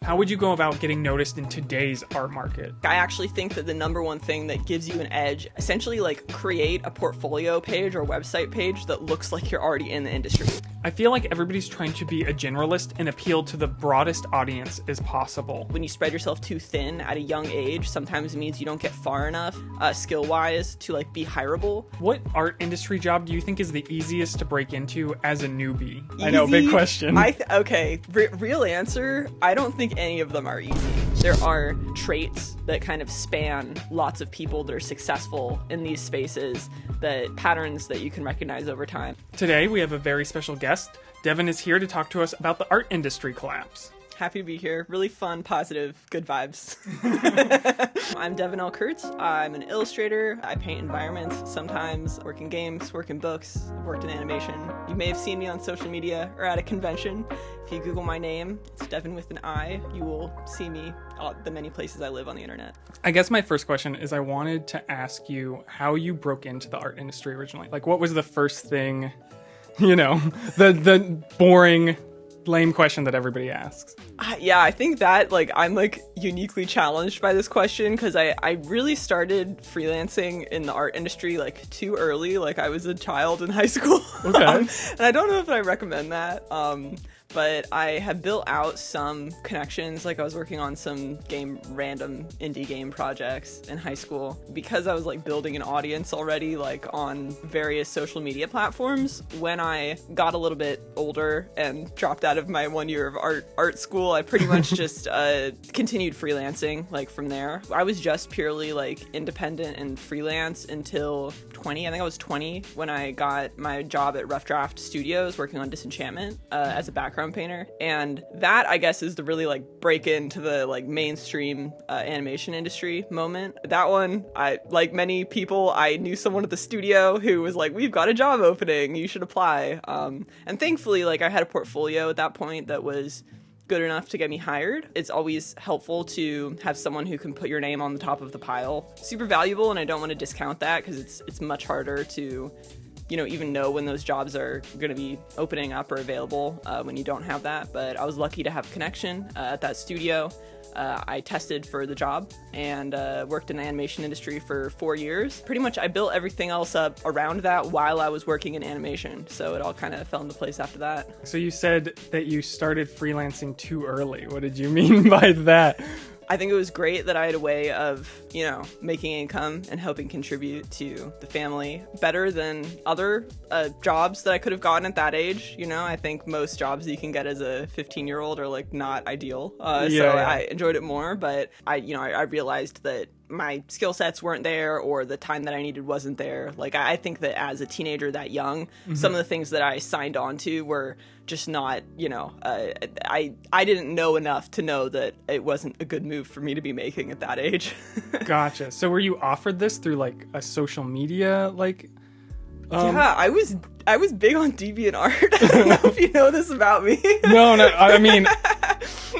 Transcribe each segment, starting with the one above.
How would you go about getting noticed in today's art market? I actually think that the number one thing that gives you an edge, essentially like create a portfolio page or website page that looks like you're already in the industry. I feel like everybody's trying to be a generalist and appeal to the broadest audience as possible. When you spread yourself too thin at a young age, sometimes it means you don't get far enough skill-wise to like be hireable. What art industry job do you think is the easiest to break into as a newbie? Easy? I know, big question. Real answer, I don't think any of them are easy. There are traits that kind of span lots of people that are successful in these spaces, that patterns that you can recognize over time. Today, we have a very special guest. Devin is here to talk to us about the art industry collapse. Happy to be here. Really fun, positive, good vibes. I'm Devin L. Kurtz. I'm an illustrator. I paint environments sometimes, work in games, work in books. I've worked in animation. You may have seen me on social media or at a convention. If you Google my name, it's Devin with an I, you will see me at the many places I live on the internet. I guess my first question is I wanted to ask you how you broke into the art industry originally. Like, what was the first thing, the boring, lame question that everybody asks? Yeah, I think that I'm uniquely challenged by this question because I really started freelancing in the art industry too early. I was a child in high school. Okay. And I don't know if I recommend that. But I have built out some connections. I was working on some random indie game projects in high school because I was building an audience already on various social media platforms. When I got a little bit older and dropped out of my 1 year of art school, I pretty much just continued freelancing from there. I was just purely independent and freelance until 20. I think I was 20 when I got my job at Rough Draft Studios working on Disenchantment as a background painter, and that I guess is the really break into the mainstream animation industry moment. That one, I like many people, I knew someone at the studio who was we've got a job opening, you should apply, and thankfully I had a portfolio at that point that was good enough to get me hired. It's always helpful to have someone who can put your name on the top of the pile. Super valuable, and I don't want to discount that because it's much harder to even know when those jobs are going to be opening up or available when you don't have that. But I was lucky to have a connection at that studio. I tested for the job and worked in the animation industry for 4 years. Pretty much I built everything else up around that while I was working in animation. So it all kind of fell into place after that. So you said that you started freelancing too early. What did you mean by that? I think it was great that I had a way of, making income and helping contribute to the family better than other jobs that I could have gotten at that age. I think most jobs that you can get as a 15-year-old are not ideal. I enjoyed it more, but I realized that my skill sets weren't there or the time that I needed wasn't there. I think that as a teenager that young, some of the things that I signed on to were just not, I didn't know enough to know that it wasn't a good move for me to be making at that age. Gotcha. So were you offered this through a social media Yeah, I was big on DeviantArt. I don't know if you know this about me. No, I mean,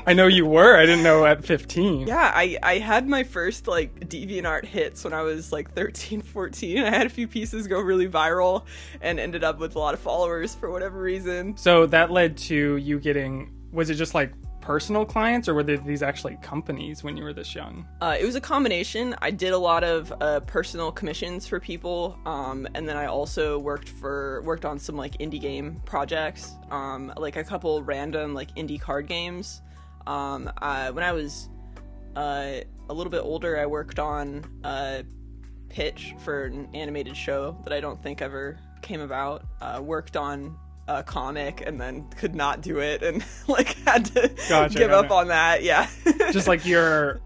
I know you were. I didn't know at 15. Yeah, I had my first DeviantArt hits when I was 13, 14. I had a few pieces go really viral and ended up with a lot of followers for whatever reason. So that led to you getting, was it just personal clients, or were these actually companies when you were this young? It was a combination. I did a lot of personal commissions for people, and then I also worked on some indie game projects, a couple random indie card games. When I was a little bit older, I worked on a pitch for an animated show that I don't think ever came about. Worked on a comic and then could not do it and had to give up on that. Yeah. Just your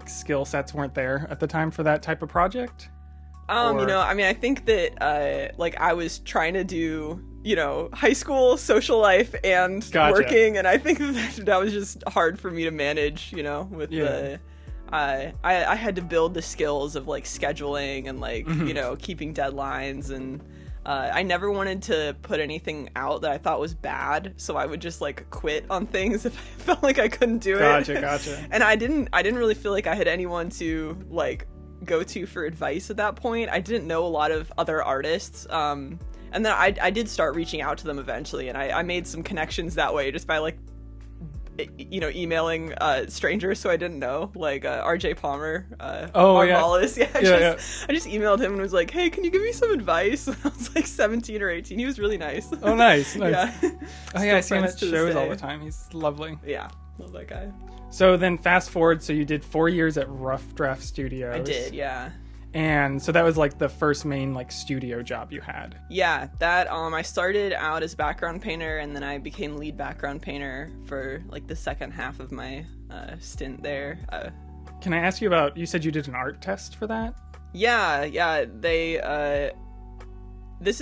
skill sets weren't there at the time for that type of project? I think that I was trying to do high school, social life, and working, and I think that was just hard for me to manage, with I had to build the skills of scheduling and keeping deadlines, and I never wanted to put anything out that I thought was bad, so I would just quit on things if I felt like I couldn't do it. Gotcha. And I didn't really feel like I had anyone to go to for advice at that point. I didn't know a lot of other artists. And then I did start reaching out to them eventually, and I made some connections that way just by emailing strangers who I didn't know, like RJ Palmer, Wallace. I just emailed him and was like, hey, can you give me some advice? When I was like 17 or 18. He was really nice. Oh, nice. Yeah. I see him at shows all the time. He's lovely. Yeah, love that guy. So then fast forward, so you did 4 years at Rough Draft Studios. I did, yeah. And so that was like the first main like studio job you had. Yeah, that I started out as background painter, and then I became lead background painter for like the second half of my stint there. Can I ask you about, you said you did an art test for that? Yeah, they this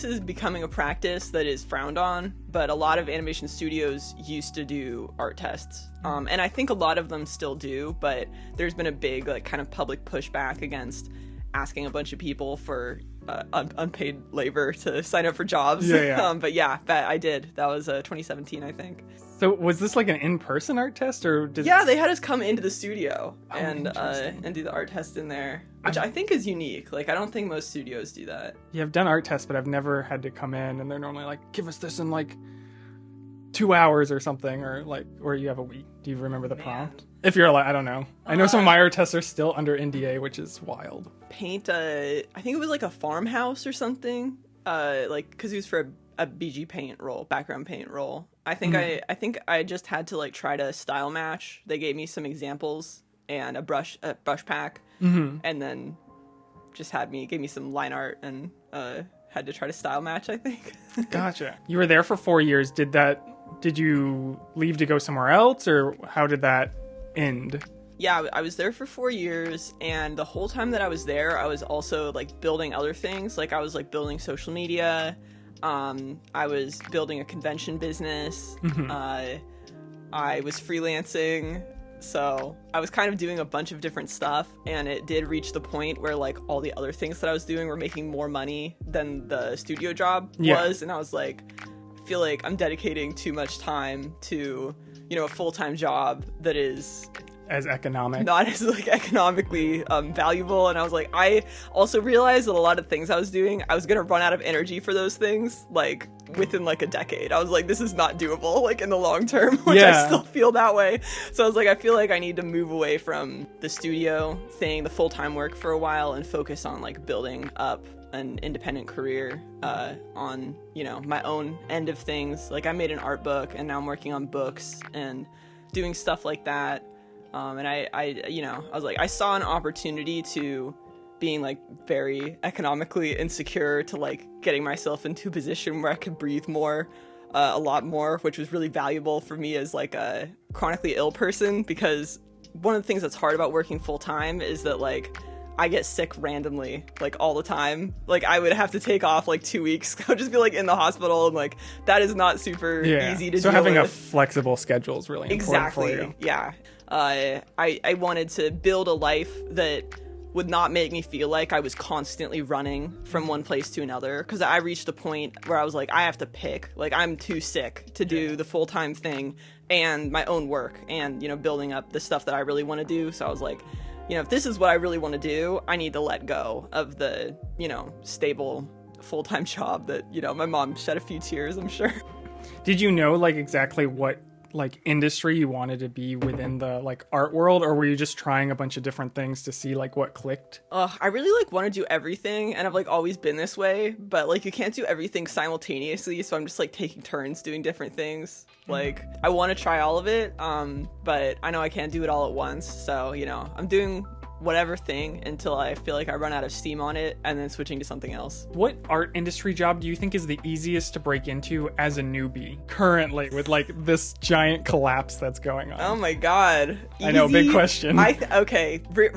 is becoming a practice that is frowned on, but a lot of animation studios used to do art tests. And I think a lot of them still do, but there's been a big like kind of public pushback against asking a bunch of people for unpaid labor to sign up for jobs. Yeah. But I did. That was 2017, I think. So was this like an in-person art test, or did... Yeah, they had us come into the studio and interesting. do the art test in there, which I think is unique. Like, I don't think most studios do that. Yeah, I've done art tests, but I've never had to come in, and they're normally like, give us this in like 2 hours or something, or you have a week. Do you remember the prompt? If you're allowed, I don't know. I know some of my art tests are still under NDA, which is wild. Paint I think it was like a farmhouse or something, like, because it was for a BG paint role, background paint role. I think I just had to like try to style match. They gave me some examples and a brush pack, and then just gave me some line art and had to try to style match, I think. Gotcha. You were there for 4 years. Did you leave to go somewhere else, or how did that end? Yeah, I was there for 4 years, and the whole time that I was there, I was also like building other things. Like I was like building social media. I was building a convention business. I was freelancing. So I was kind of doing a bunch of different stuff, and it did reach the point where like all the other things that I was doing were making more money than the studio job was. And I was like, I feel like I'm dedicating too much time to, a full-time job that is as economic, not as like economically valuable. And I was like, I also realized that a lot of things I was doing, I was gonna run out of energy for those things like within like a decade. I was like, this is not doable like in the long term, which I still feel that way. So I was like, I feel like I need to move away from the studio thing, the full-time work for a while, and focus on like building up an independent career on my own end of things. Like I made an art book, and now I'm working on books and doing stuff like that. And I was like, I saw an opportunity to being like very economically insecure to like getting myself into a position where I could breathe more, a lot more, which was really valuable for me as like a chronically ill person, because one of the things that's hard about working full time is that like I get sick randomly, like all the time. Like I would have to take off like 2 weeks. I would just be like in the hospital, and like that is not super easy to do. So having a flexible schedule is really important for you. Yeah. I wanted to build a life that would not make me feel like I was constantly running from one place to another, because I reached a point where I was like, I have to pick. Like I'm too sick to do the full-time thing and my own work and building up the stuff that I really want to do. So I was like, if this is what I really want to do, I need to let go of the stable full-time job that my mom shed a few tears, I'm sure. Did you know like exactly what like industry you wanted to be within the like art world, or were you just trying a bunch of different things to see like what clicked? I really like want to do everything, and I've like always been this way, but like you can't do everything simultaneously, so I'm just like taking turns doing different things. Like I want to try all of it, but I know I can't do it all at once, so I'm doing whatever thing until I feel like I run out of steam on it, and then switching to something else. What art industry job do you think is the easiest to break into as a newbie currently, with like this giant collapse that's going on? Oh my god. Easy? I know, big question.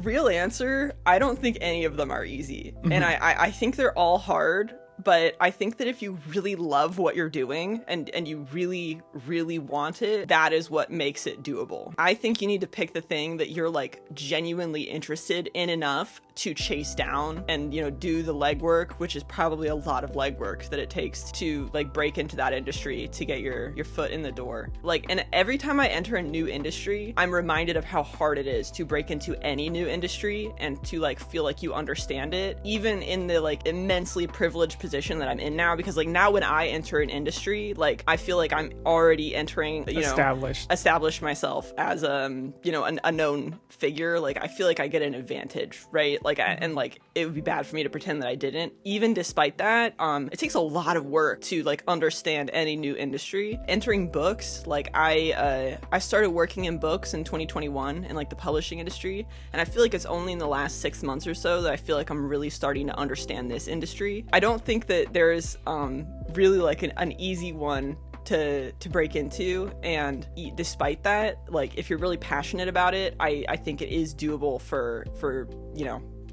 Real answer, I don't think any of them are easy. And I think they're all hard. But I think that if you really love what you're doing and you really, really want it, that is what makes it doable. I think you need to pick the thing that you're like genuinely interested in enough to chase down and, do the legwork, which is probably a lot of legwork that it takes to like break into that industry to get your foot in the door. Like, and every time I enter a new industry, I'm reminded of how hard it is to break into any new industry and to like feel like you understand it, even in the like immensely privileged position position that I'm in now, because like now when I enter an industry, like I feel like I'm already entering, established myself as a known figure. Like I feel like I get an advantage, right? Like and like it would be bad for me to pretend that I didn't. Even despite that, it takes a lot of work to like understand any new industry. Entering books, like I started working in books in 2021 in like the publishing industry, and I feel like it's only in the last 6 months or so that I feel like I'm really starting to understand this industry. I don't think that there's really like an easy one to break into, and despite that, like if you're really passionate about it, I think it is doable for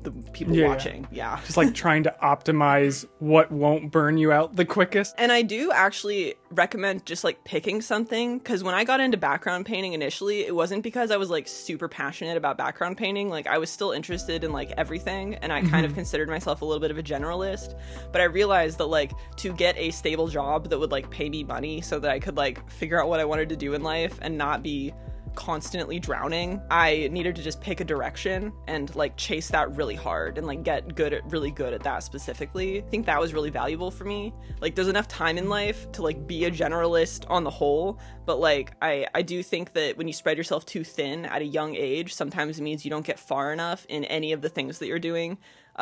the people watching. Yeah. Just like trying to optimize what won't burn you out the quickest. And I do actually recommend just like picking something, because when I got into background painting initially, it wasn't because I was like super passionate about background painting. Like I was still interested in like everything, and I kind of considered myself a little bit of a generalist, but I realized that like to get a stable job that would like pay me money so that I could like figure out what I wanted to do in life and not be constantly drowning, I needed to just pick a direction and like chase that really hard and like get really good at that specifically. I think that was really valuable for me. Like there's enough time in life to like be a generalist on the whole, but like I do think that when you spread yourself too thin at a young age, sometimes it means you don't get far enough in any of the things that you're doing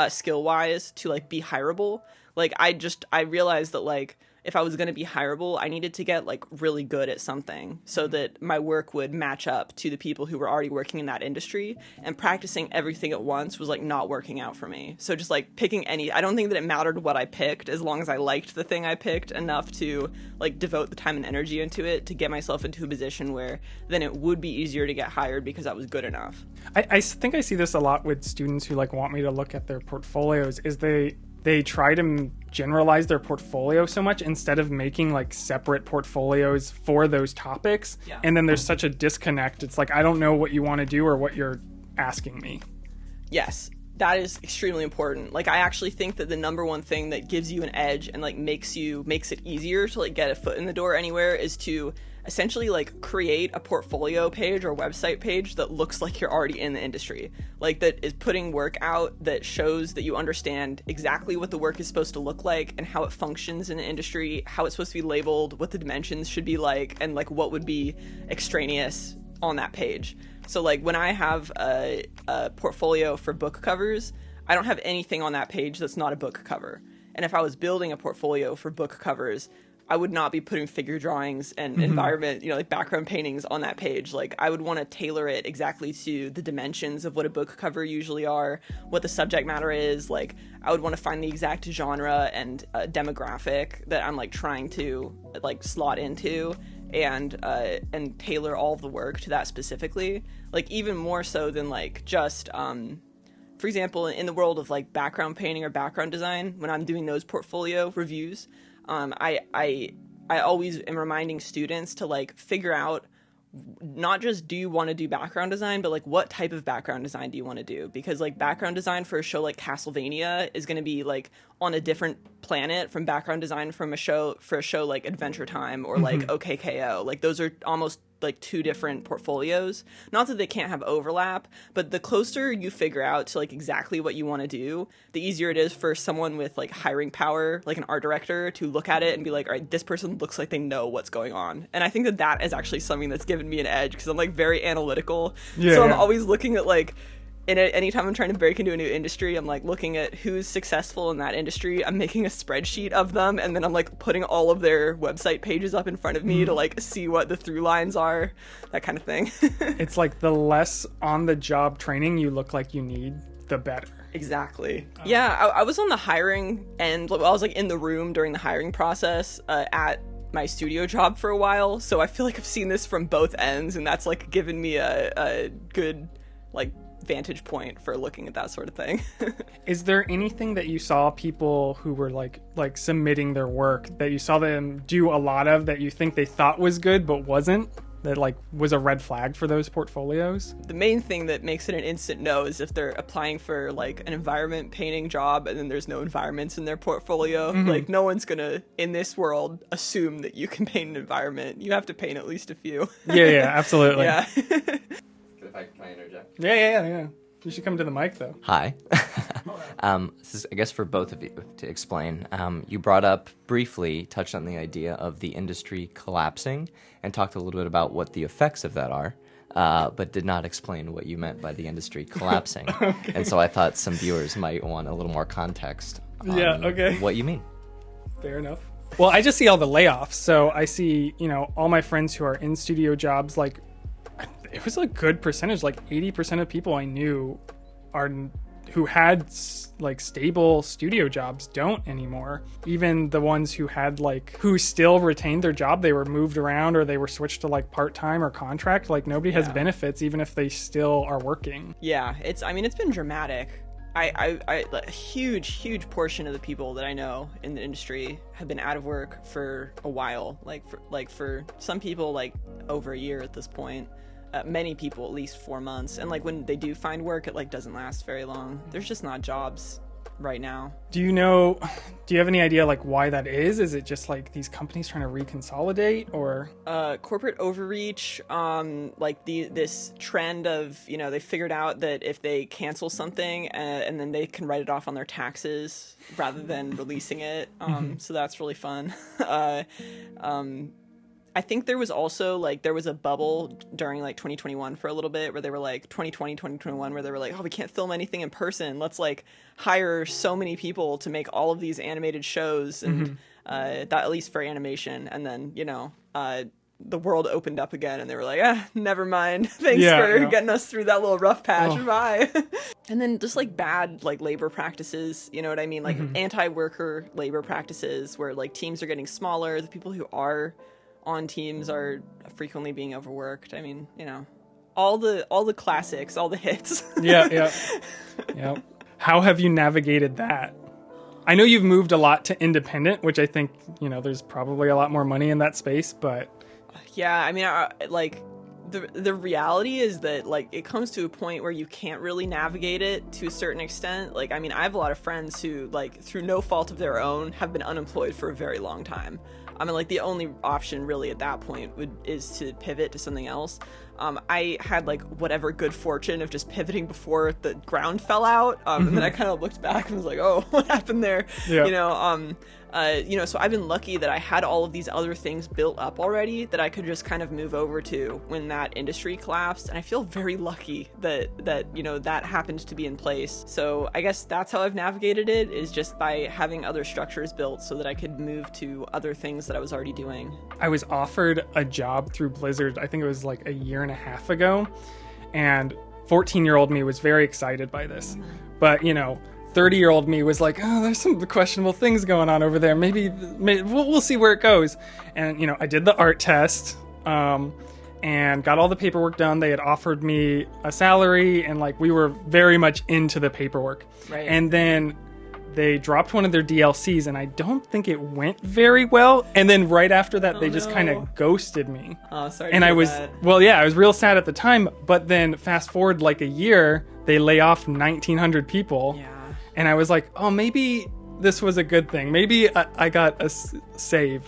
skill wise to like be hireable. Like I realized that like if I was going to be hireable, I needed to get like really good at something so that my work would match up to the people who were already working in that industry, and practicing everything at once was like not working out for me. So just like picking I don't think that it mattered what I picked, as long as I liked the thing I picked enough to like devote the time and energy into it to get myself into a position where then it would be easier to get hired because I was good enough. I think I see this a lot with students who like want me to look at their portfolios, is they try to generalize their portfolio so much instead of making like separate portfolios for those topics. Yeah. And then there's such a disconnect. It's like, I don't know what you want to do or what you're asking me. Yes, that is extremely important. Like I actually think that the number one thing that gives you an edge and like makes it easier to like get a foot in the door anywhere is to essentially like create a portfolio page or website page that looks like you're already in the industry, like that is putting work out that shows that you understand exactly what the work is supposed to look like and how it functions in the industry, how it's supposed to be labeled, what the dimensions should be like, and like what would be extraneous on that page. So like when I have a portfolio for book covers, I don't have anything on that page that's not a book cover. And if I was building a portfolio for book covers, I would not be putting figure drawings and environment, like background paintings on that page. Like I would want to tailor it exactly to the dimensions of what a book cover usually are, what the subject matter is. Like I would want to find the exact genre and demographic that I'm like trying to like slot into, and tailor all of the work to that specifically. Like even more so than like just for example, in the world of like background painting or background design, when I'm doing those portfolio reviews, I always am reminding students to like figure out not just do you want to do background design, but like what type of background design do you want to do? Because like background design for a show like Castlevania is going to be like on a different planet from background design from a show like Adventure Time or like OKKO. Like those are almost like two different portfolios. Not that they can't have overlap, but the closer you figure out to like exactly what you want to do, the easier it is for someone with like hiring power, like an art director, to look at it and be like, all right, this person looks like they know what's going on. And I think that is actually something that's given me an edge, because I'm like very analytical. So I'm always looking at like, anytime I'm trying to break into a new industry, I'm like looking at who's successful in that industry. I'm making a spreadsheet of them, and then I'm like putting all of their website pages up in front of me to like see what the through lines are, that kind of thing. It's like the less on the job training you look like you need, the better. Exactly. Yeah, I was on the hiring end. I was like in the room during the hiring process at my studio job for a while, so I feel like I've seen this from both ends, and that's like given me a good like vantage point for looking at that sort of thing. Is there anything that you saw people who were like submitting their work that you saw them do a lot of that you think they thought was good but wasn't, that like was a red flag for those portfolios? The main thing that makes it an instant no is if they're applying for like an environment painting job and then there's no environments in their portfolio. Like no one's gonna in this world assume that you can paint an environment. You have to paint at least a few. Yeah, absolutely. Yeah. Can I interject? Yeah. You should come to the mic, though. Hi. This is, I guess, for both of you to explain. You brought up briefly, touched on the idea of the industry collapsing and talked a little bit about what the effects of that are, but did not explain what you meant by the industry collapsing. Okay. And so I thought some viewers might want a little more context on what you mean. Fair enough. Well, I just see all the layoffs. So I see, all my friends who are in studio jobs, like, it was a good percentage, like 80% of people I knew who had like stable studio jobs don't anymore. Even the ones who had who still retained their job, they were moved around or they were switched to like part-time or contract. Like nobody has benefits even if they still are working. Yeah, it's been dramatic. A huge portion of the people that I know in the industry have been out of work for a while. For some people, like over a year at this point. Many people at least 4 months, and when they do find work, it doesn't last very long. There's just not jobs right now. Do you have any idea why that is? Is it just these companies trying to reconsolidate, or corporate overreach? This trend of they figured out that if they cancel something and then they can write it off on their taxes rather than releasing it, so that's really fun. I think there was also there was a bubble during 2021 for a little bit where they were 2020, 2021, where they were oh, we can't film anything in person. Let's hire so many people to make all of these animated shows and that, at least for animation. And then, the world opened up again and they were never mind. Thanks for getting us through that little rough patch. Bye. And then just bad labor practices, you know what I mean? Anti-worker labor practices where teams are getting smaller. The people who are on teams are frequently being overworked. I mean, all the classics, all the hits. Yeah. How have you navigated that? I know you've moved a lot to independent, which I think, there's probably a lot more money in that space, but yeah, I mean, the reality is that it comes to a point where you can't really navigate it to a certain extent. I mean, I have a lot of friends who through no fault of their own have been unemployed for a very long time. I mean, the only option really at that point is to pivot to something else. I had whatever good fortune of just pivoting before the ground fell out. And then I kind of looked back and was like, oh, what happened there? Yeah. So I've been lucky that I had all of these other things built up already that I could just kind of move over to when that industry collapsed. And I feel very lucky that that happened to be in place. So I guess that's how I've navigated it, is just by having other structures built so that I could move to other things that I was already doing. I was offered a job through Blizzard, I think it was a year and a half ago. And 14-year-old me was very excited by this. But, 30-year-old me was oh, there's some questionable things going on over there. Maybe we'll see where it goes. And, I did the art test and got all the paperwork done. They had offered me a salary and we were very much into the paperwork. Right. And then they dropped one of their DLCs and I don't think it went very well. And then right after that, they just kind of ghosted me. Oh, sorry. And I was, I was real sad at the time. But then fast forward a year, they lay off 1,900 people. Yeah. And I was oh, maybe this was a good thing. Maybe I got a save.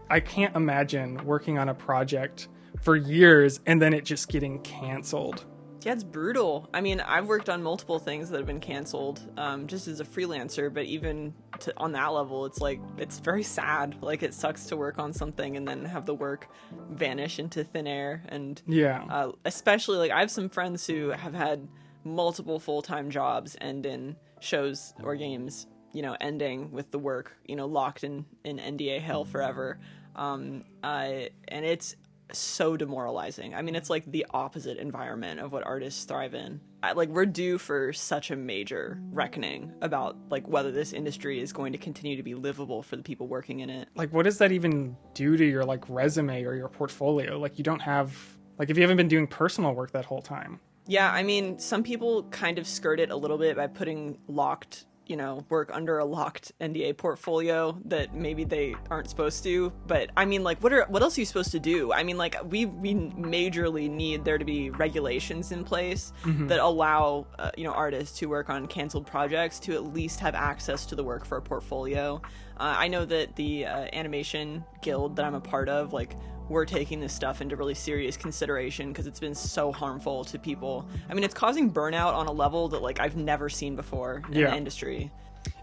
I can't imagine working on a project for years and then it just getting canceled. Yeah, it's brutal. I mean, I've worked on multiple things that have been canceled just as a freelancer, but even on that level, it's very sad. It sucks to work on something and then have the work vanish into thin air. And especially, I have some friends who have had multiple full-time jobs end in shows or games, ending with the work, locked in NDA hell forever. And it's so demoralizing. I mean, it's the opposite environment of what artists thrive in. We're due for such a major reckoning about whether this industry is going to continue to be livable for the people working in it. What does that even do to your resume or your portfolio? You don't have if you haven't been doing personal work that whole time. Yeah, I mean, some people kind of skirt it a little bit by putting locked, work under a locked NDA portfolio that maybe they aren't supposed to. But I mean, what else are you supposed to do? I mean, we majorly need there to be regulations in place that allow, artists who work on canceled projects to at least have access to the work for a portfolio. I know that the animation guild that I'm a part of, we're taking this stuff into really serious consideration because it's been so harmful to people. I mean, it's causing burnout on a level that like I've never seen before in the industry.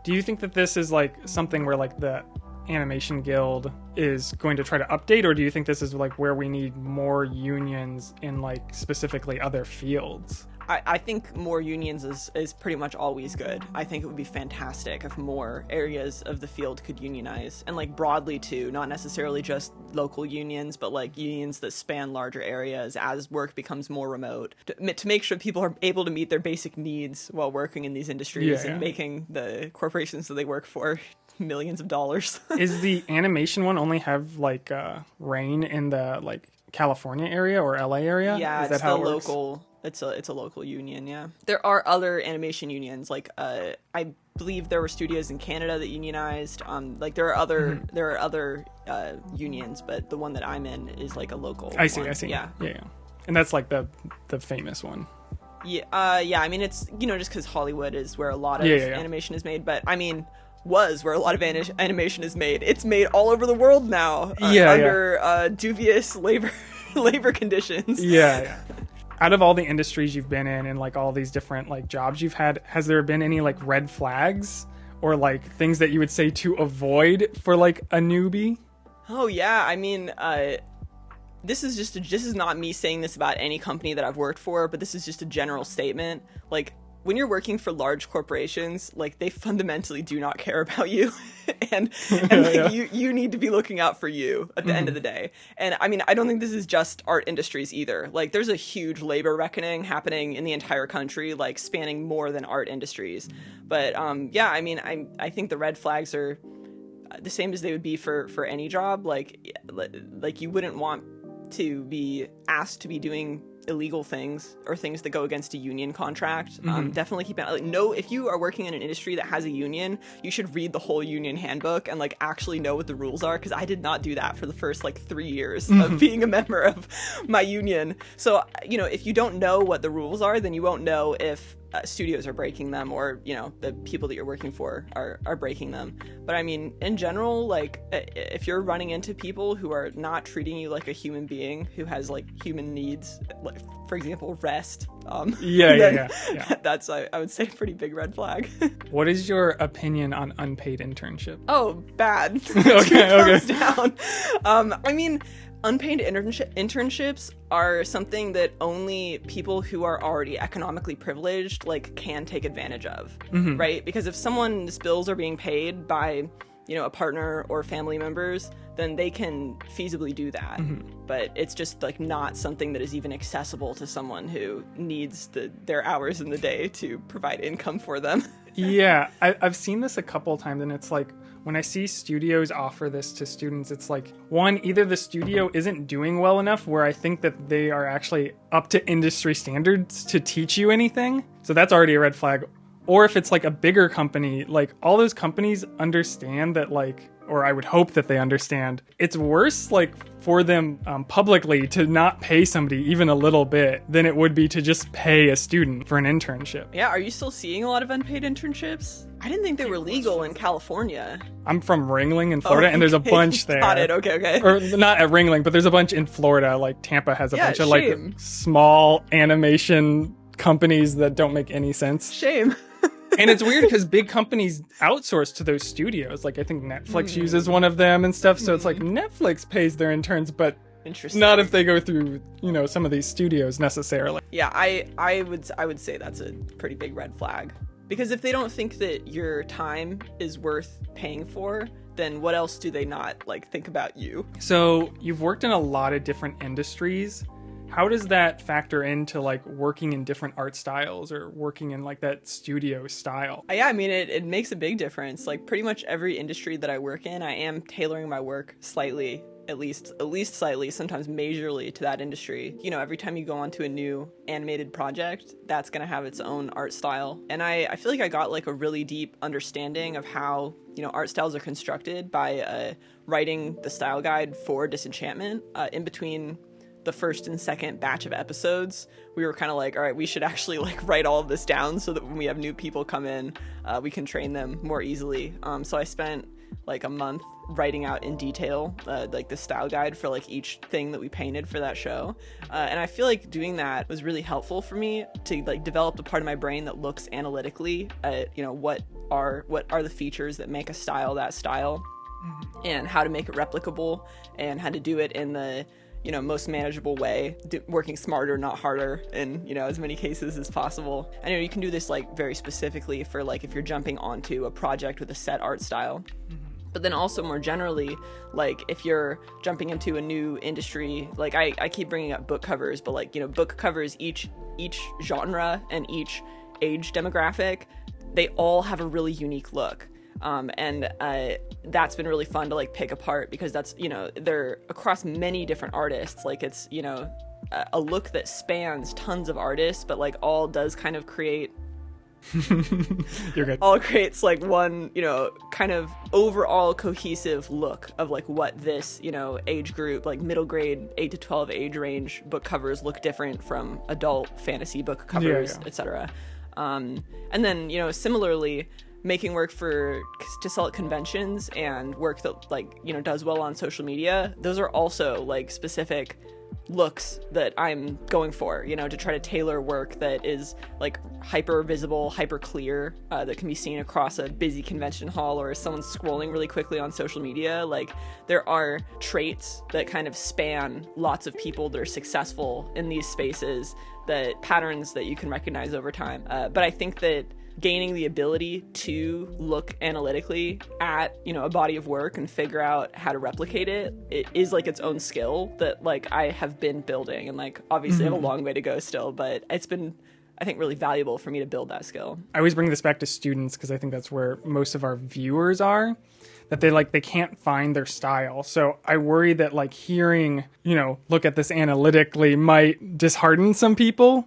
Do you think that this is like something where like the Animation Guild is going to try to update, or do you think this is like where we need more unions in like specifically other fields? I think more unions is pretty much always good. I think it would be fantastic if more areas of the field could unionize, and like broadly too, not necessarily just local unions, but like unions that span larger areas as work becomes more remote, to make sure people are able to meet their basic needs while working in these industries and making the corporations that they work for millions of dollars. Is the animation one only have like reign in the like California area or LA area? Yeah, is that it's how the it works? local. It's a local union. Yeah, there are other animation unions. Like I believe there were studios in Canada that unionized. Like there are other unions, but the one that I'm in is like a local. I see. Yeah. And that's like the famous one. Yeah. I mean, it's just because Hollywood is where a lot of animation is made, but I mean, was where a lot of animation is made. It's made all over the world now. Under dubious labor conditions. Yeah. Out of all the industries you've been in and like all these different like jobs you've had, has there been any like red flags or like things that you would say to avoid for like a newbie? Oh yeah, I mean, this is not me saying this about any company that I've worked for, but this is just a general statement. Like, when you're working for large corporations, like, they fundamentally do not care about you. and like, you need to be looking out for you at the end of the day. And I mean, I don't think this is just art industries either. Like, there's a huge labor reckoning happening in the entire country, like spanning more than art industries. But I mean, I think the red flags are the same as they would be for any job. Like you wouldn't want to be asked to be doing illegal things or things that go against a union contract. Definitely keep it if you are working in an industry that has a union, you should read the whole union handbook and like actually know what the rules are, because I did not do that for the first like 3 years of being a member of my union. So if you don't know what the rules are, then you won't know if studios are breaking them, or the people that you're working for are breaking them. But I mean, in general, like, if you're running into people who are not treating you like a human being who has like human needs, like for example rest, that's I would say a pretty big red flag. What is your opinion on unpaid internship? Oh, bad. Okay. Down. I mean, unpaid internships are something that only people who are already economically privileged like can take advantage of, right? Because if someone's bills are being paid by a partner or family members, then they can feasibly do that. But it's just like not something that is even accessible to someone who needs their hours in the day to provide income for them. Yeah, I've seen this a couple of times, and it's like, when I see studios offer this to students, it's like, one, either the studio isn't doing well enough where I think that they are actually up to industry standards to teach you anything. So that's already a red flag. Or if it's like a bigger company, like all those companies understand that, like, or I would hope that they understand, it's worse like for them publicly to not pay somebody even a little bit than it would be to just pay a student for an internship. Yeah, are you still seeing a lot of unpaid internships? I didn't think they were legal in California. I'm from Ringling in Florida, and there's a bunch there. Got it, okay. Or not at Ringling, but there's a bunch in Florida. Like Tampa has a bunch of like small animation companies that don't make any sense. Shame. And it's weird because big companies outsource to those studios. Like I think Netflix uses one of them and stuff. So it's like Netflix pays their interns, but not if they go through, some of these studios necessarily. Yeah, I would say that's a pretty big red flag. Because if they don't think that your time is worth paying for, then what else do they not like think about you? So you've worked in a lot of different industries. How does that factor into like working in different art styles or working in like that studio style? Yeah, I mean, it makes a big difference. Like pretty much every industry that I work in, I am tailoring my work slightly, at least slightly, sometimes majorly to that industry. Every time you go onto a new animated project, that's going to have its own art style. And I feel like I got like a really deep understanding of how, art styles are constructed by writing the style guide for Disenchantment in between the first and second batch of episodes. We were kind of like, all right, we should actually like write all of this down so that when we have new people come in, we can train them more easily. So I spent like a month writing out in detail like the style guide for like each thing that we painted for that show, and I feel like doing that was really helpful for me to like develop the part of my brain that looks analytically at, you know, what are the features that make a style that style, and how to make it replicable, and how to do it in the, you know, most manageable way, working smarter, not harder, in, you know, as many cases as possible. I know you can do this like very specifically for like if you're jumping onto a project with a set art style. But then also more generally, like if you're jumping into a new industry, like I keep bringing up book covers, but like, you know, book covers, each genre and each age demographic, they all have a really unique look. And that's been really fun to like pick apart, because that's, you know, they're across many different artists. Like it's, you know, a look that spans tons of artists, but like all does kind of create You're good. all creates like one, you know, kind of overall cohesive look of like what this, you know, age group, like middle grade 8 to 12 age range book covers look different from adult fantasy book covers, etc. And then, you know, similarly, making work to sell at conventions and work that like, you know, does well on social media, those are also like specific looks that I'm going for, you know, to try to tailor work that is like hyper visible, hyper clear, that can be seen across a busy convention hall, or someone scrolling really quickly on social media. Like there are traits that kind of span lots of people that are successful in these spaces, that patterns that you can recognize over time. But I think that gaining the ability to look analytically at, you know, a body of work and figure out how to replicate it, it is like its own skill that like I have been building, and like obviously I have a long way to go still, but it's been, I think, really valuable for me to build that skill. I always bring this back to students because I think that's where most of our viewers are, that they can't find their style. So I worry that like hearing, you know, look at this analytically might dishearten some people.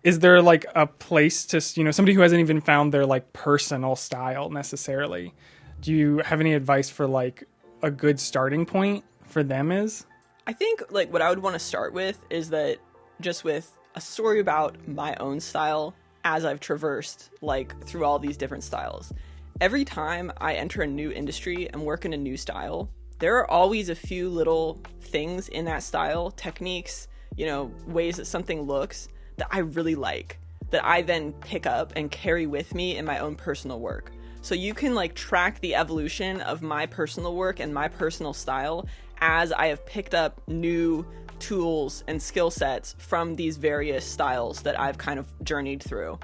Is there like a place to, you know, somebody who hasn't even found their like personal style necessarily? Do you have any advice for like a good starting point for them is? I think like what I would want to start with is that just with a story about my own style as I've traversed like through all these different styles. Every time I enter a new industry and work in a new style, there are always a few little things in that style, techniques, you know, ways that something looks that I really like, that I then pick up and carry with me in my own personal work. So you can like track the evolution of my personal work and my personal style as I have picked up new tools and skill sets from these various styles that I've kind of journeyed through.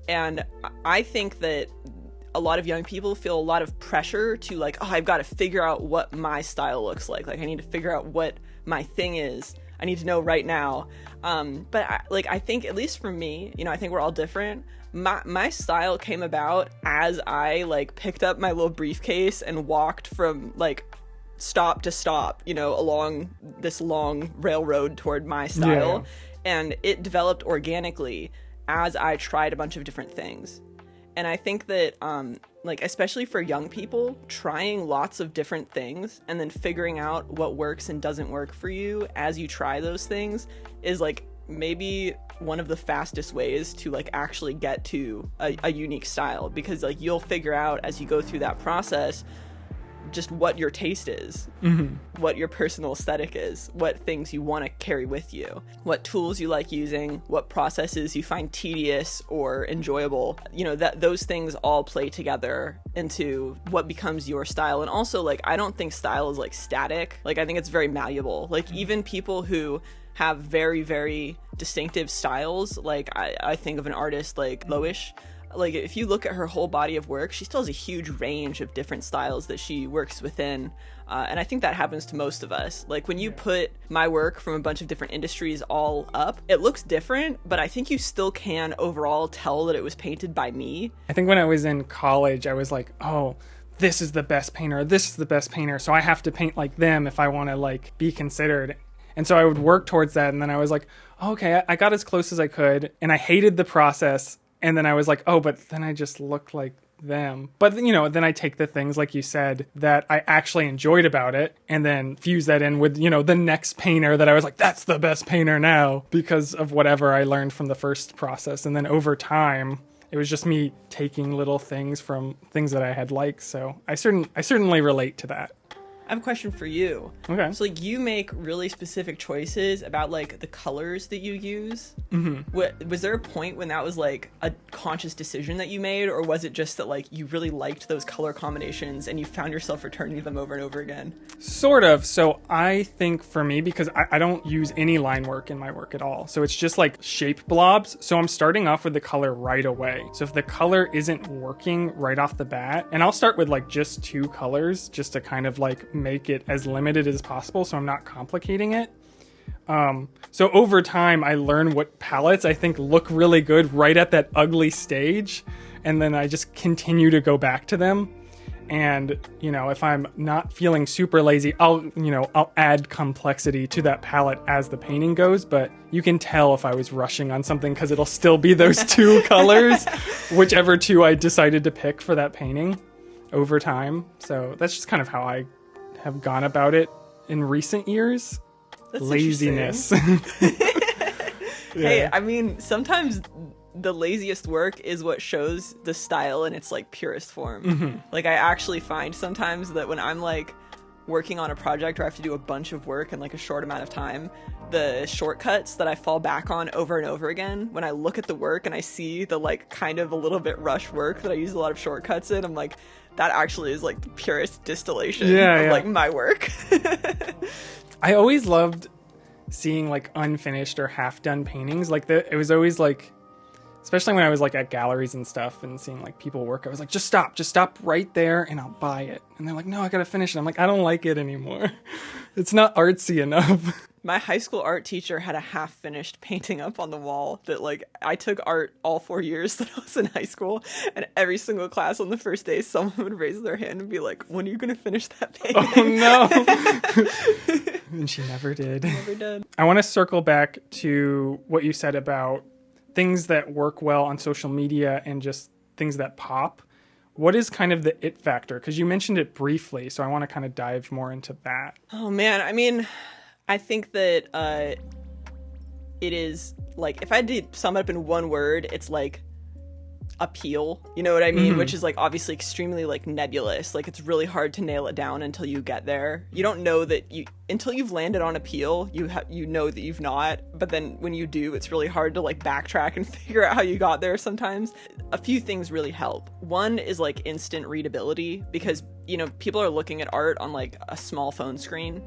And I think that a lot of young people feel a lot of pressure to like, oh, I've got to figure out what my style looks like. Like I need to figure out what my thing is. I need to know right now. But I think, at least for me, you know, I think we're all different. My style came about as I like picked up my little briefcase and walked from like stop to stop, you know, along this long railroad toward my style. Yeah. And it developed organically as I tried a bunch of different things. And I think that, like, especially for young people, trying lots of different things and then figuring out what works and doesn't work for you as you try those things is, like, maybe one of the fastest ways to, like, actually get to a unique style. Because, like, you'll figure out as you go through that process just what your taste is, what your personal aesthetic is, what things you want to carry with you, what tools you like using, what processes you find tedious or enjoyable. You know, that those things all play together into what becomes your style. And also, like, I don't think style is like static. Like, I think it's very malleable. Like, even people who have very, very distinctive styles, like I think of an artist like Loish. Like, if you look at her whole body of work, she still has a huge range of different styles that she works within. And I think that happens to most of us. Like, when you put my work from a bunch of different industries all up, it looks different, but I think you still can overall tell that it was painted by me. I think when I was in college, I was like, oh, this is the best painter, this is the best painter, so I have to paint like them if I want to, like, be considered. And so I would work towards that, and then I was like, oh, okay, I got as close as I could, and I hated the process. And then I was like, oh, but then I just look like them. But, you know, then I take the things, like you said, that I actually enjoyed about it and then fuse that in with, you know, the next painter that I was like, that's the best painter now because of whatever I learned from the first process. And then over time, it was just me taking little things from things that I had liked. So I certainly relate to that. I have a question for you. Okay. So, like, you make really specific choices about, like, the colors that you use. Mm-hmm. Was there a point when that was, like, a conscious decision that you made? Or was it just that, like, you really liked those color combinations and you found yourself returning them over and over again? Sort of. So I think for me, because I don't use any line work in my work at all. So it's just like shape blobs. So I'm starting off with the color right away. So if the color isn't working right off the bat, and I'll start with like just 2 colors just to kind of like make it as limited as possible so I'm not complicating it. So over time, I learn what palettes I think look really good right at that ugly stage. And then I just continue to go back to them. And, you know, if I'm not feeling super lazy, I'll add complexity to that palette as the painting goes. But you can tell if I was rushing on something because it'll still be those 2 colors, whichever 2 I decided to pick for that painting over time. So that's just kind of how I have gone about it in recent years. That's Laziness. Hey, I mean, sometimes the laziest work is what shows the style in its like purest form. Mm-hmm. Like, I actually find sometimes that when I'm like working on a project where I have to do a bunch of work in like a short amount of time, the shortcuts that I fall back on over and over again, when I look at the work and I see the like kind of a little bit rush work that I use a lot of shortcuts in, I'm like, that actually is like the purest distillation of like my work. I always loved seeing like unfinished or half done paintings. Like it was always like, especially when I was like at galleries and stuff and seeing like people work, I was like, just stop right there and I'll buy it. And they're like, no, I gotta finish it. I'm like, I don't like it anymore. It's not artsy enough. My high school art teacher had a half-finished painting up on the wall that, like, I took art all 4 years that I was in high school, and every single class on the first day, someone would raise their hand and be like, when are you going to finish that painting? Oh, no. And she never did. Never did. I want to circle back to what you said about things that work well on social media and just things that pop. What is kind of the it factor? Because you mentioned it briefly, so I want to kind of dive more into that. Oh, man. I mean, I think that it is, like, if I had to sum it up in one word, it's, like, appeal. You know what I mean? Mm-hmm. Which is, like, obviously extremely, like, nebulous. Like, it's really hard to nail it down until you get there. You don't know that until you've landed on appeal, you know that you've not. But then when you do, it's really hard to, like, backtrack and figure out how you got there sometimes. A few things really help. One is, like, instant readability, because, you know, people are looking at art on, like, a small phone screen.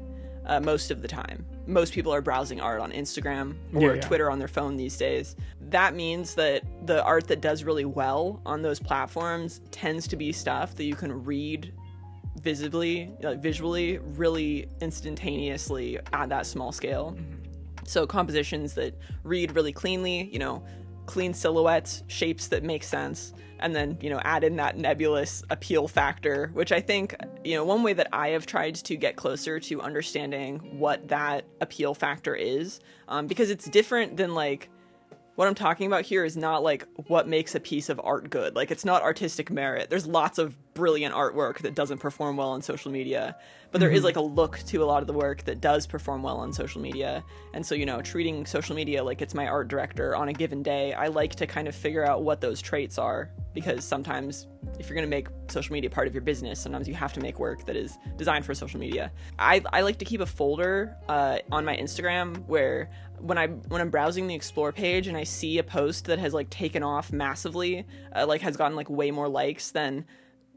Most of the time. Most people are browsing art on Instagram or Twitter on their phone these days. That means that the art that does really well on those platforms tends to be stuff that you can read visually, really instantaneously at that small scale. Mm-hmm. So compositions that read really cleanly, you know, clean silhouettes, shapes that make sense, and then, you know, add in that nebulous appeal factor, which I think, you know, one way that I have tried to get closer to understanding what that appeal factor is, because it's different than, like, what I'm talking about here is not, like, what makes a piece of art good. Like, it's not artistic merit. There's lots of brilliant artwork that doesn't perform well on social media, but there is, like, a look to a lot of the work that does perform well on social media. And so, you know, treating social media like it's my art director on a given day, I like to kind of figure out what those traits are, because sometimes if you're going to make social media part of your business, sometimes you have to make work that is designed for social media. I like to keep a folder on my Instagram where when I'm browsing the explore page and I see a post that has, like, taken off massively, like has gotten, like, way more likes than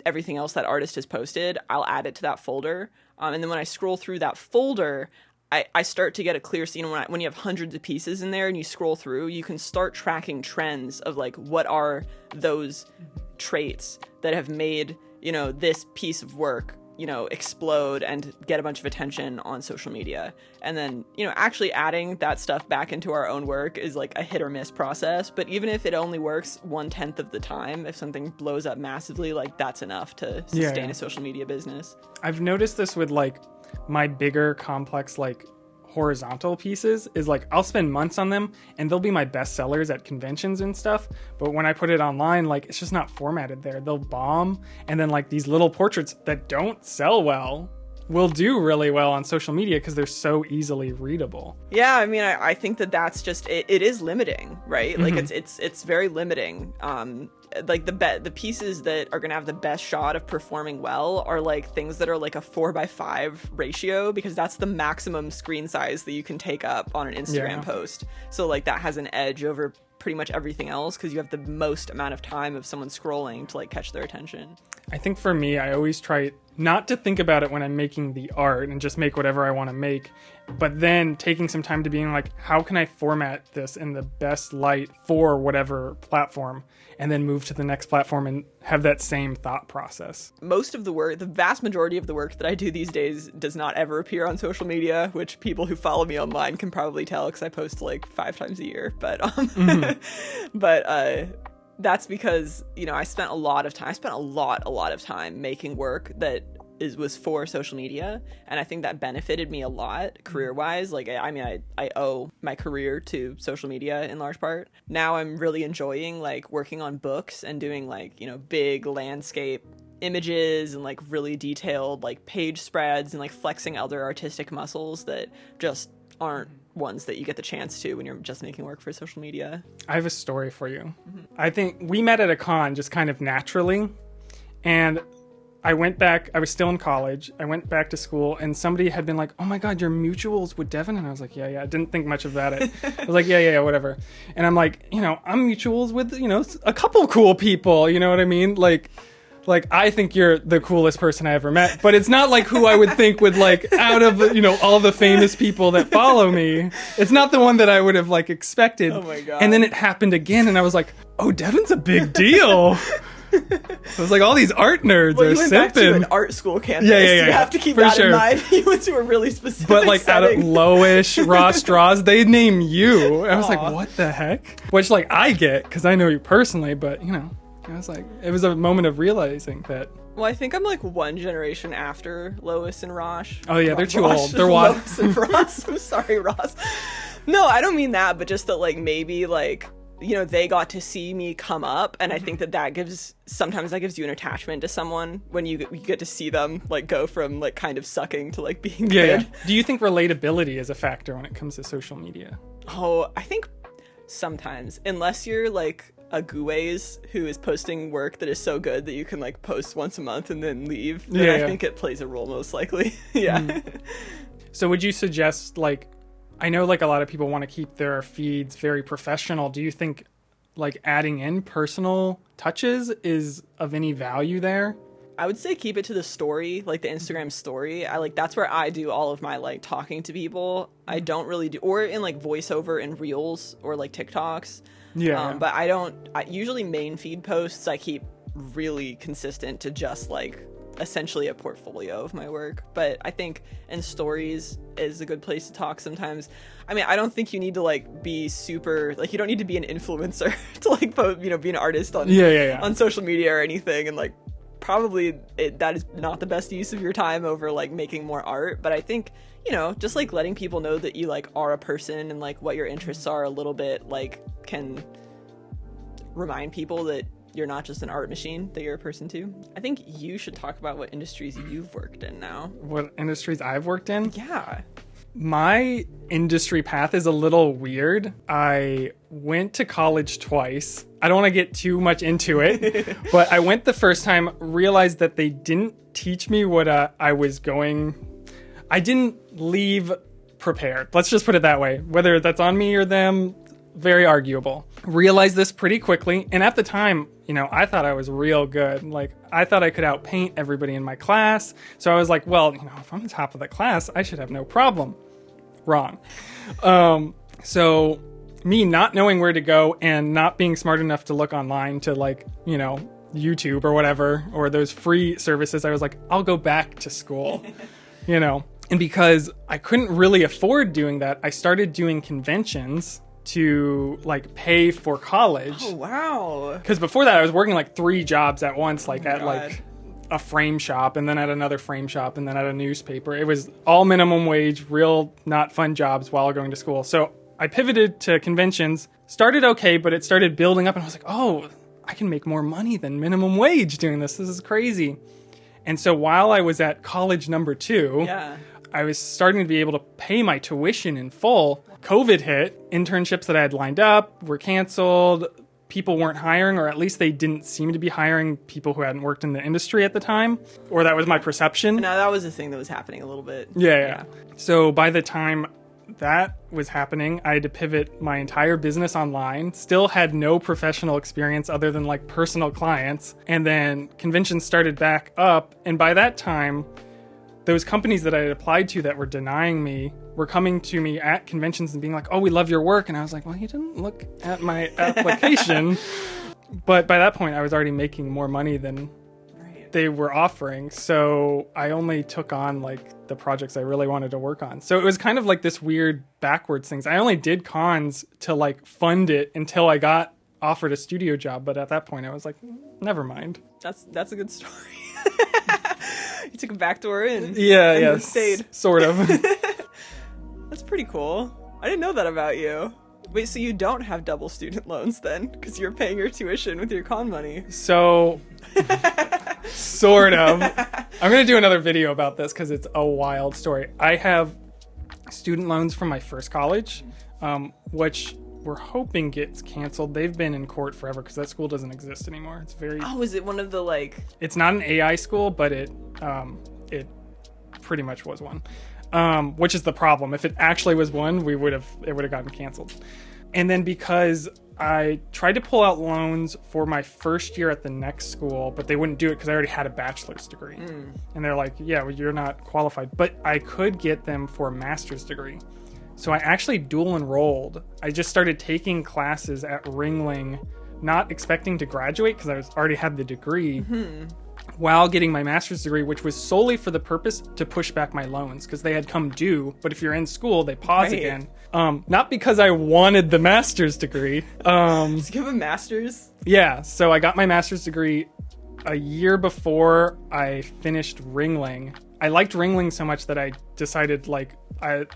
everything else that artist has posted, I'll add it to that folder. And then when I scroll through that folder, I start to get a clear scene. When you have hundreds of pieces in there and you scroll through, you can start tracking trends of, like, what are those traits that have made, you know, this piece of work, you know, explode and get a bunch of attention on social media. And then, you know, actually adding that stuff back into our own work is, like, a hit or miss process. But even if it only works 1/10 of the time, if something blows up massively, like, that's enough to sustain a social media business. I've noticed this with, like, my bigger complex, like, horizontal pieces is, like, I'll spend months on them and they'll be my best sellers at conventions and stuff, but when I put it online, like, it's just not formatted there. They'll bomb, and then, like, these little portraits that don't sell well will do really well on social media because they're so easily readable. Yeah, I mean, I think that's just it is limiting, right? Like it's very limiting. Like the pieces that are gonna have the best shot of performing well are like things that are like a 4:5 ratio, because that's the maximum screen size that you can take up on an Instagram post. So like that has an edge over pretty much everything else because you have the most amount of time of someone scrolling to like catch their attention. I think for me, I always try not to think about it when I'm making the art and just make whatever I want to make, but then taking some time to being like, how can I format this in the best light for whatever platform, and then move to the next platform and have that same thought process. Most of the work, the vast majority of the work that I do these days does not ever appear on social media, which people who follow me online can probably tell because I post like 5 times a year. But that's because, you know, I spent a lot of time making work that was for social media, and I think that benefited me a lot career-wise. Like, I mean, I owe my career to social media in large part. Now I'm really enjoying like working on books and doing like, you know, big landscape images and like really detailed like page spreads and like flexing other artistic muscles that just aren't ones that you get the chance to when you're just making work for social media. I have a story for you. I think we met at a con just kind of naturally, and I went back, I was still in college, I went back to school, and somebody had been like, oh my god, you're mutuals with Devin? And I was like, yeah, I didn't think much about it. I was like, yeah, whatever. And I'm like, you know, I'm mutuals with, you know, a couple cool people, you know what I mean? Like I think you're the coolest person I ever met, but it's not like who I would think would like, out of, you know, all the famous people that follow me, it's not the one that I would have like expected. Oh my god. And then it happened again, and I was like, oh, Devin's a big deal. I was like, all these art nerds are you went back to simping. an art school campus. Yeah. You have to keep for that sure. in mind. You went to a really specific But like setting. out of Lowish, Raw Straws, they name you. I was like, Aw. what the heck? Which like I get because I know you personally, but you know, I was like, it was a moment of realizing that. Well, I think I'm like one generation after Lois and Rosh. Oh yeah, they're too Rosh. old. They're wild. Lois and Ross. I'm sorry, Ross. No, I don't mean that, but just that like maybe like, you know, they got to see me come up, and I think that gives you an attachment to someone when you get to see them like go from like kind of sucking to like being good. Yeah. Do you think relatability is a factor when it comes to social media? Oh, I think sometimes, unless you're like a Guways who is posting work that is so good that you can like post once a month and then leave, then I think it plays a role most likely. Yeah. So would you suggest, like, I know like a lot of people want to keep their feeds very professional. Do you think like adding in personal touches is of any value there? I would say keep it to the story, like the Instagram story. That's where I do all of my like talking to people. I don't really do, or in like voiceover and reels or like TikToks. But I usually main feed posts I keep really consistent to just like essentially a portfolio of my work. But I think in stories is a good place to talk sometimes. I mean, I don't think you need to like be super, like you don't need to be an influencer to like be an artist on on social media or anything, and like probably that is not the best use of your time over like making more art. But I think, you know, just like letting people know that you like are a person and like what your interests are a little bit, like can remind people that you're not just an art machine, that you're a person too. I think you should talk about what industries you've worked in now. What industries I've worked in? Yeah. My industry path is a little weird. I went to college twice. I don't want to get too much into it, but I went the first time, realized that they didn't teach me what I was going. I didn't leave prepared. Let's just put it that way. Whether that's on me or them, very arguable. Realized this pretty quickly, and at the time, you know, I thought I was real good. Like, I thought I could outpaint everybody in my class. So I was like, well, you know, if I'm the top of the class, I should have no problem. Wrong. So me not knowing where to go and not being smart enough to look online to, like, you know, YouTube or whatever, or those free services, I was like, I'll go back to school, you know. And because I couldn't really afford doing that, I started doing conventions to like pay for college. Oh, wow. Because before that I was working like 3 jobs at once, like like a frame shop, and then at another frame shop, and then at a newspaper. It was all minimum wage, real not fun jobs while going to school. So I pivoted to conventions, started okay, but it started building up, and I was like, oh, I can make more money than minimum wage doing this. This is crazy. And so while I was at college number 2, Yeah. I was starting to be able to pay my tuition in full. COVID hit. Internships that I had lined up were canceled. People weren't hiring, or at least they didn't seem to be hiring people who hadn't worked in the industry at the time, or that was my perception. No, that was the thing that was happening a little bit. Yeah. So by the time that was happening, I had to pivot my entire business online, still had no professional experience other than like personal clients. And then conventions started back up. And by that time, those companies that I had applied to that were denying me were coming to me at conventions and being like, oh, we love your work. And I was like, well, you didn't look at my application. But by that point, I was already making more money than they were offering. So I only took on like the projects I really wanted to work on. So it was kind of like this weird backwards things. I only did cons to like fund it until I got offered a studio job. But at that point, I was like, never mind. That's a good story. You took a backdoor in. Yeah, stayed. Sort of. That's pretty cool. I didn't know that about you. Wait, so you don't have double student loans then? Because you're paying your tuition with your con money. So, sort of. I'm going to do another video about this because it's a wild story. I have student loans from my first college, which we're hoping gets canceled. They've been in court forever because that school doesn't exist anymore. It's very... Oh, is it one of the like... It's not an AI school, but it pretty much was one. Which is the problem. If it actually was one, it would have gotten canceled. And then because I tried to pull out loans for my first year at the next school, but they wouldn't do it because I already had a bachelor's degree. And they're like, yeah, well, you're not qualified. But I could get them for a master's degree. So I actually dual enrolled. I just started taking classes at Ringling, not expecting to graduate because I already had the degree. While getting my master's degree, which was solely for the purpose to push back my loans because they had come due. But if you're in school, they pause again. Not because I wanted the master's degree. So you have a master's? Yeah. So I got my master's degree a year before I finished Ringling. I liked Ringling so much that I decided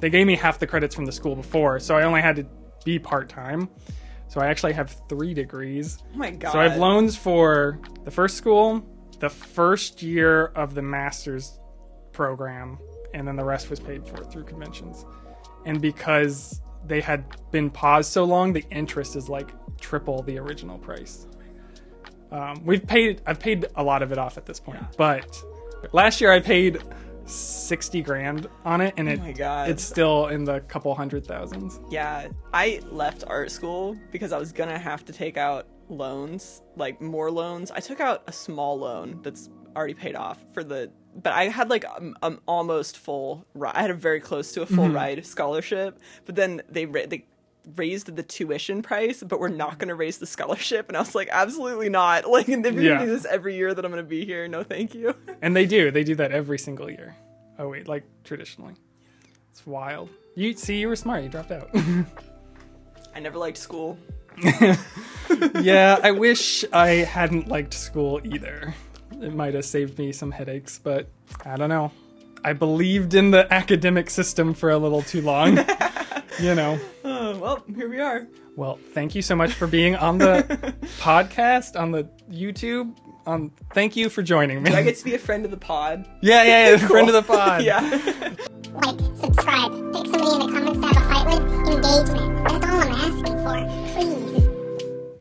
they gave me half the credits from the school before. So I only had to be part-time. So I actually have 3 degrees. Oh my God. So I have loans for the first school, the first year of the master's program, and then the rest was paid for through conventions. And because they had been paused so long, the interest is like triple the original price. I've paid a lot of it off at this point, but last year I paid $60,000 on it, and it's still in the couple $100,000s. Yeah, I left art school because I was gonna have to take out loans, like more loans. I took out a small loan that's already paid off but I had like almost full. I had a very close to a full ride scholarship, but then they raised the tuition price, but we're not going to raise the scholarship. And I was like, absolutely not. Like, they've been doing this every year that I'm going to be here. No, thank you. And they do that every single year. Oh wait, like traditionally. It's wild. You were smart. You dropped out. I never liked school. Yeah, I wish I hadn't liked school either. It might have saved me some headaches, but I don't know. I believed in the academic system for a little too long. You know. Well, here we are. Well, thank you so much for being on the podcast, on the YouTube. Thank you for joining me. Do I get to be a friend of the pod? Yeah, cool. Friend of the pod. Yeah. Like, subscribe, pick somebody in the comments to have a fight with, engagement.